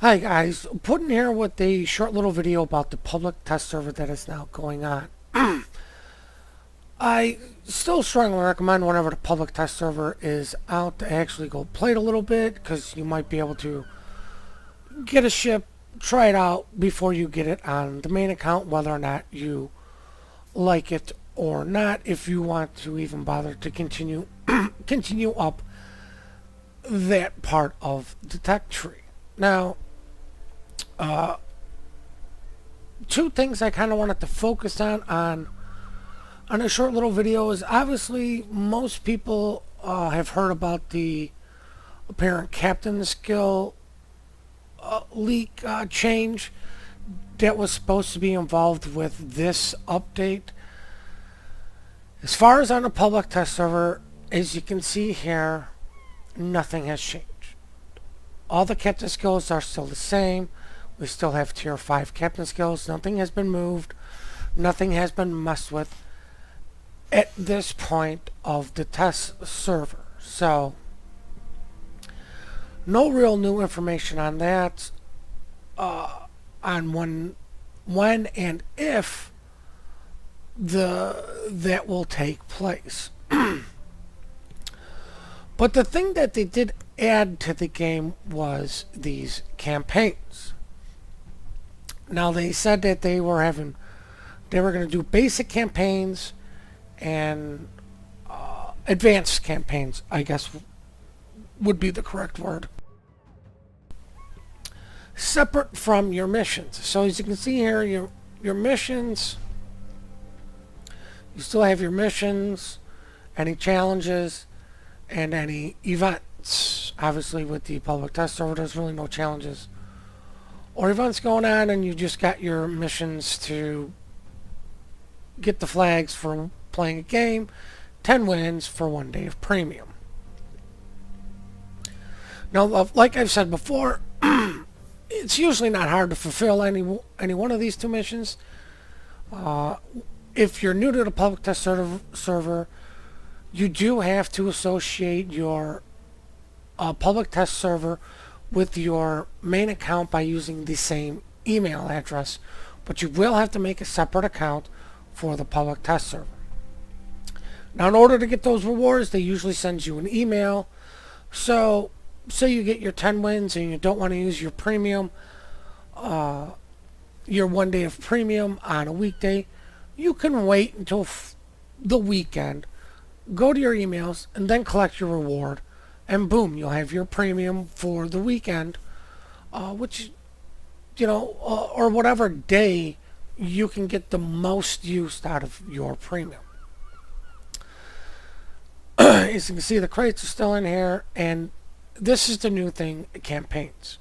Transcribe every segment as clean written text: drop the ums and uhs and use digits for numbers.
Hi guys, putting here with a short little video about the public test server that is now going on. I still strongly recommend whenever the public test server is out to actually go play it a little bit, because you might be able to get a ship, try it out before you get it on the main account, whether or not you like it or not, if you want to even bother to continue up that part of the tech tree. Now, two things I kind of wanted to focus on a short little video is, obviously most people have heard about the apparent captain skill leak change that was supposed to be involved with this update. As far as on the public test server, as you can see here, nothing has changed. All the captain skills are still the same. We still have tier 5 captain skills. Nothing has been moved. Nothing has been messed with at this point of the test server. So, no real new information on that, on when and if that will take place. But the thing that they did add to the game was these campaigns. Now, they said that they were going to do basic campaigns and advanced campaigns, I guess would be the correct word, separate from your missions. So as you can see here, your missions, you still have your missions, any challenges, and any events. Obviously with the public test server, there's really no challenges or events going on, and you just got your missions to get the flags for playing a game, 10 wins for 1 day of premium. Now, like I've said before, it's usually not hard to fulfill any one of these two missions. If you're new to the public test server, you do have to associate your public test server with your main account by using the same email address, but you will have to make a separate account for the public test server. Now, in order to get those rewards, they usually send you an email. So you get your 10 wins and you don't want to use your premium, your 1 day of premium on a weekday, you can wait until the weekend, go to your emails, and then collect your reward, and boom, you'll have your premium for the weekend, which, or whatever day you can get the most use out of your premium. As you can see, the crates are still in here, and this is the new thing, campaigns.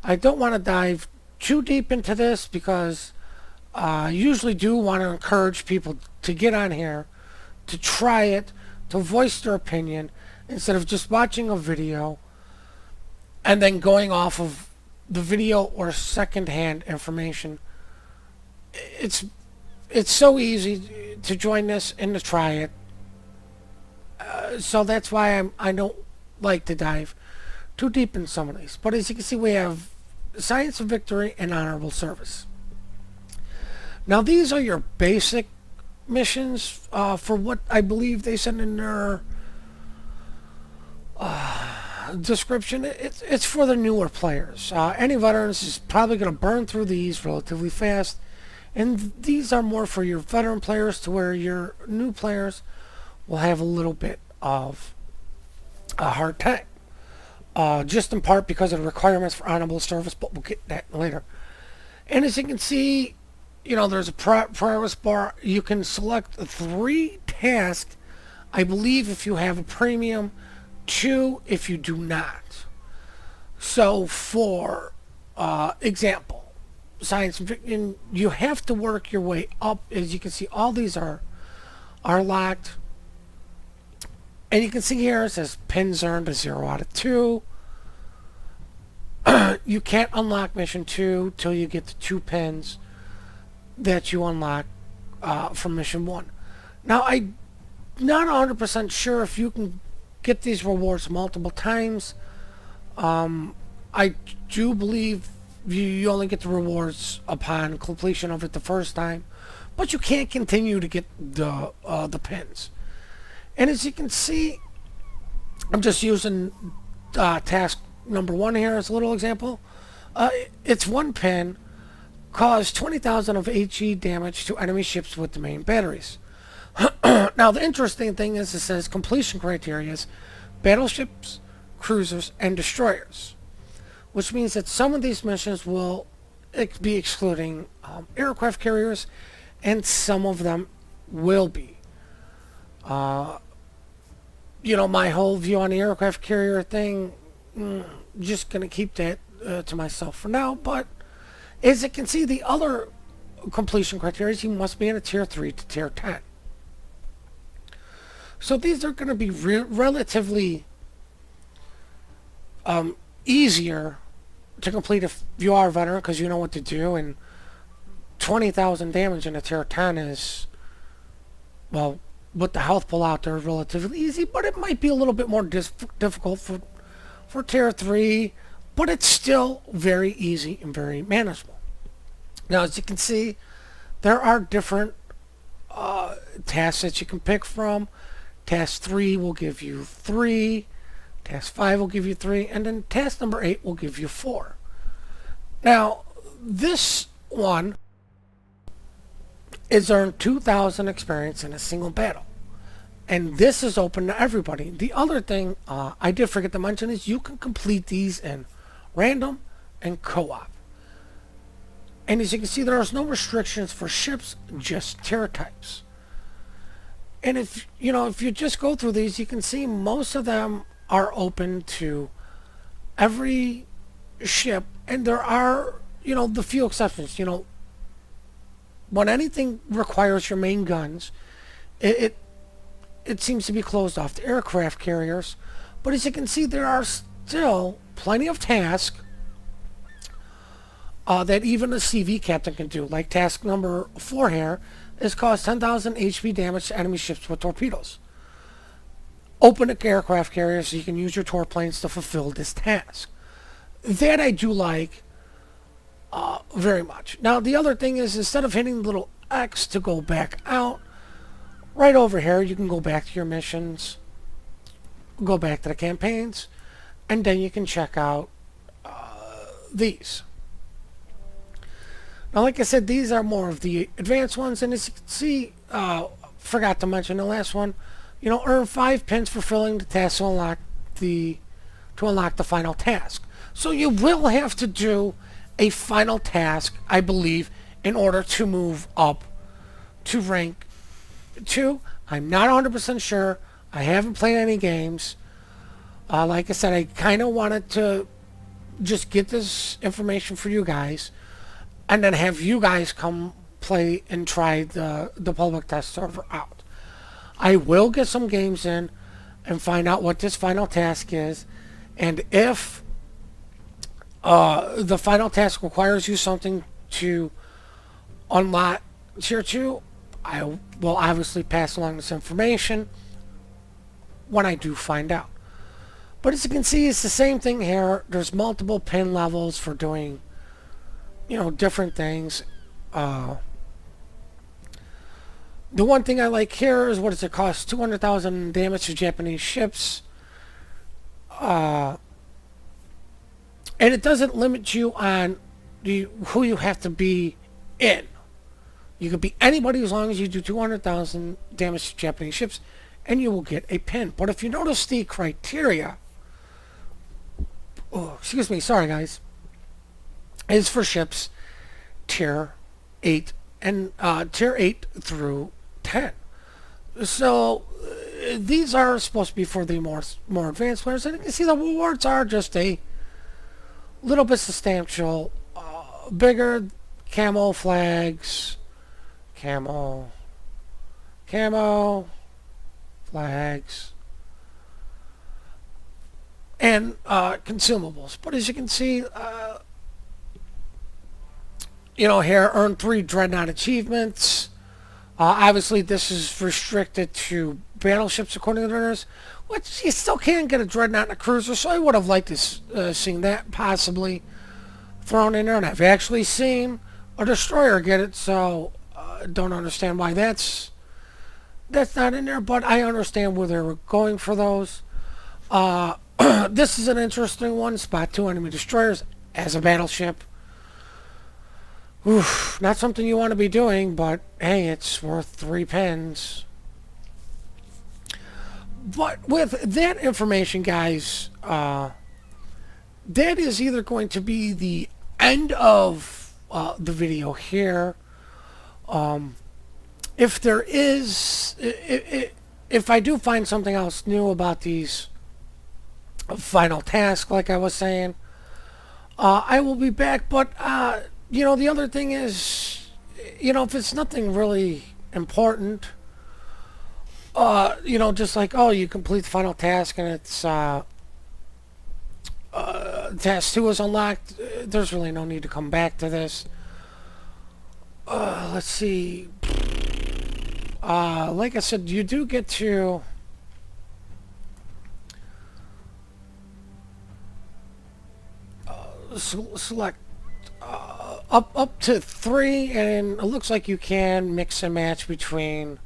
I don't want to dive too deep into this because I usually do want to encourage people to get on here, to try it, to voice their opinion, instead of just watching a video and then going off of the video or secondhand information. It's so easy to join this and to try it. So that's why I don't like to dive too deep in some of these. But as you can see, we have Science of Victory and Honorable Service. Now, these are your basic missions for what I believe they said in their description. It's for the newer players. Any veterans is probably going to burn through these relatively fast, and these are more for your veteran players, to where your new players will have a little bit of a hard time, just in part because of the requirements for honorable service, but we'll get that later. And as you can see, there's a progress bar. You can select 3 tasks, I believe, if you have a premium, 2 if you do not. So, for example, science and you have to work your way up. As you can see, all these are locked. And you can see here it says pins earned a 0 out of 2. You can't unlock mission 2 till you get the 2 pins that you unlock from mission 1. Now, I'm not 100% sure if you can get these rewards multiple times. I do believe you only get the rewards upon completion of it the first time, but you can't continue to get the pins. And as you can see, I'm just using task number 1 here as a little example. It's 1 pin, cause 20,000 of HE damage to enemy ships with the main batteries. Now the interesting thing is it says completion criteria is battleships, cruisers, and destroyers, which means that some of these missions will be excluding aircraft carriers, and some of them will be. My whole view on the aircraft carrier thing, just going to keep that to myself for now. But as you can see, the other completion criteria, you must be in a tier 3 to tier 10. So these are going to be relatively easier to complete if you are a veteran, because you know what to do. And 20,000 damage in a tier 10 is, well, with the health pull out there, relatively easy, but it might be a little bit more difficult for tier 3, but it's still very easy and very manageable. Now, as you can see, there are different tasks that you can pick from. Task 3 will give you 3, task 5 will give you 3, and then task number 8 will give you 4. Now, this one is earn 2,000 experience in a single battle. And this is open to everybody. The other thing I did forget to mention is you can complete these in random and co-op. And as you can see, there is no restrictions for ships, just tier types. And if you just go through these, you can see most of them are open to every ship, and there are, the few exceptions. When anything requires your main guns, it seems to be closed off to aircraft carriers. But as you can see, there are still plenty of tasks that even a CV captain can do. Like task number 4 here is cause 10,000 HP damage to enemy ships with torpedoes. Open to aircraft carriers so you can use your torplanes to fulfill this task. That I do like very much. Now the other thing is, instead of hitting the little X to go back out, right over here you can go back to your missions, go back to the campaigns, and then you can check out these. Now, like I said, these are more of the advanced ones, and as you can see, forgot to mention the last one, earn 5 pins for fulfilling the task to unlock the final task. So you will have to do a final task, I believe, in order to move up to rank 2. I'm not 100% sure. I haven't played any games. Like I said, I kind of wanted to just get this information for you guys, and then have you guys come play and try the public test server out. I will get some games in and find out what this final task is, and if the final task requires you something to unlock tier 2, I will obviously pass along this information when I do find out. But as you can see, it's the same thing here. There's multiple pin levels for doing different things. The one thing I like here is, what does it cost? 200,000 damage to Japanese ships. And it doesn't limit you on who you have to be in. You could be anybody as long as you do 200,000 damage to Japanese ships, and you will get a pin. But if you notice the criteria, excuse me, sorry guys, is for ships tier 8 and tier 8 through 10. So these are supposed to be for the more advanced players, and you can see the rewards are just a little bit substantial, bigger camo flags, camo flags, and consumables. But as you can see, here, earn 3 Dreadnought achievements. Obviously, this is restricted to battleships according to the others, which you still can get a dreadnought and a cruiser, so I would have liked to seen that possibly thrown in there, and I've actually seen a destroyer get it, so don't understand why that's not in there, but I understand where they were going for those. This is an interesting one. Spot 2 enemy destroyers as a battleship. Oof, not something you want to be doing, but hey, it's worth 3 pens. But with that information, guys, that is either going to be the end of the video here. If there is, if I do find something else new about these final tasks, like I was saying, I will be back. But you know, the other thing is, you know, if it's nothing really important, you know, just like, oh, you complete the final task and it's task 2 is unlocked, there's really no need to come back to this. Let's see. Like I said, you do get to select up to 3, and it looks like you can mix and match between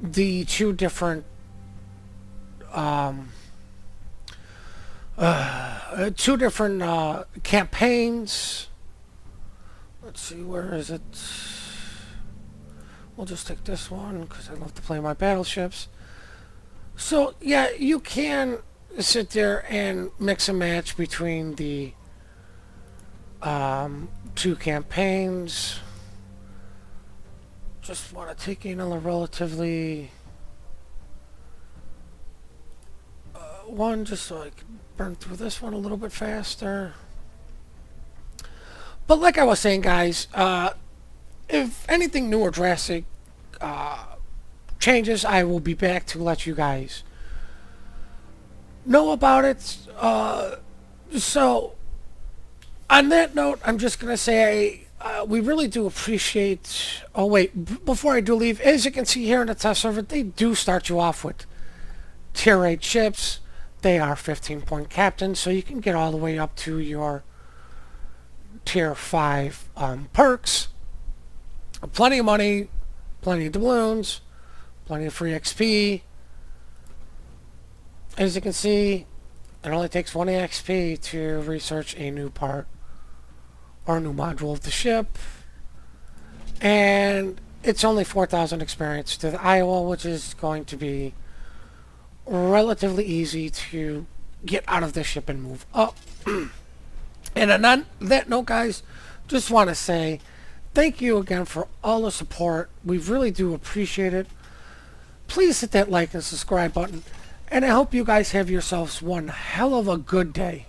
the 2 different 2 different campaigns. Let's see, where is it? We'll just take this one because I love to play my battleships. So yeah, you can sit there and mix and match between the 2 campaigns. Just want to take another relatively one, just so I can burn through this one a little bit faster. But like I was saying, guys, if anything new or drastic changes, I will be back to let you guys know about it. So on that note, I'm just going to say we really do appreciate... Oh, wait. Before I do leave, as you can see here in the test server, they do start you off with Tier 8 ships. They are 15-point captains, so you can get all the way up to your Tier 5 perks. Plenty of money, plenty of doubloons, plenty of free XP. As you can see, it only takes 1 XP to research a new part or a new module of the ship. And it's only 4,000 experience to the Iowa, which is going to be relatively easy to get out of the ship and move up. And on that note, guys, just want to say thank you again for all the support. We really do appreciate it. Please hit that like and subscribe button. And I hope you guys have yourselves one hell of a good day.